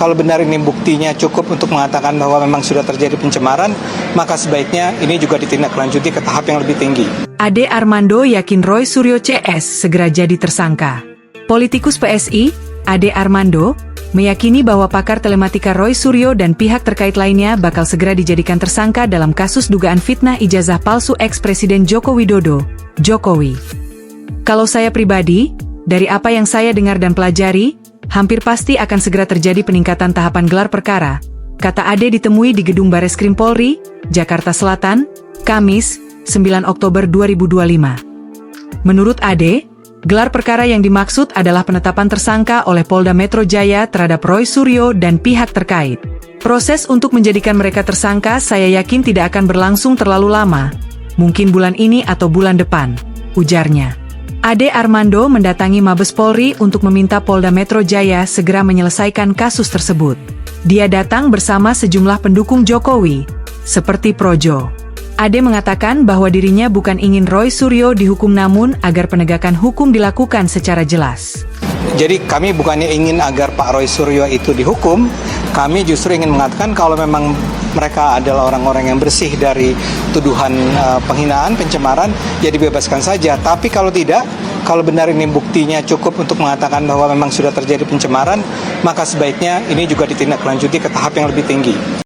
kalau benar ini buktinya cukup untuk mengatakan bahwa memang sudah terjadi pencemaran, maka sebaiknya ini juga ditindaklanjuti ke tahap yang lebih tinggi. Ade Armando yakin Roy Suryo CS segera jadi tersangka. Politikus PSI, Ade Armando, meyakini bahwa pakar telematika Roy Suryo dan pihak terkait lainnya bakal segera dijadikan tersangka dalam kasus dugaan fitnah ijazah palsu ex-Presiden Joko Widodo, Jokowi. Kalau saya pribadi, dari apa yang saya dengar dan pelajari, hampir pasti akan segera terjadi peningkatan tahapan gelar perkara, kata Ade ditemui di Gedung Bareskrim Polri, Jakarta Selatan, Kamis, 9 Oktober 2025. Menurut Ade, gelar perkara yang dimaksud adalah penetapan tersangka oleh Polda Metro Jaya terhadap Roy Suryo dan pihak terkait. Proses untuk menjadikan mereka tersangka saya yakin tidak akan berlangsung terlalu lama, mungkin bulan ini atau bulan depan, ujarnya. Ade Armando mendatangi Mabes Polri untuk meminta Polda Metro Jaya segera menyelesaikan kasus tersebut. Dia datang bersama sejumlah pendukung Jokowi, seperti Projo. Ade mengatakan bahwa dirinya bukan ingin Roy Suryo dihukum namun agar penegakan hukum dilakukan secara jelas. Jadi kami bukannya ingin agar Pak Roy Suryo itu dihukum, kami justru ingin mengatakan kalau memang mereka adalah orang-orang yang bersih dari tuduhan penghinaan, pencemaran, ya dibebaskan saja. Tapi kalau tidak, kalau benar ini buktinya cukup untuk mengatakan bahwa memang sudah terjadi pencemaran, maka sebaiknya ini juga ditindaklanjuti ke tahap yang lebih tinggi.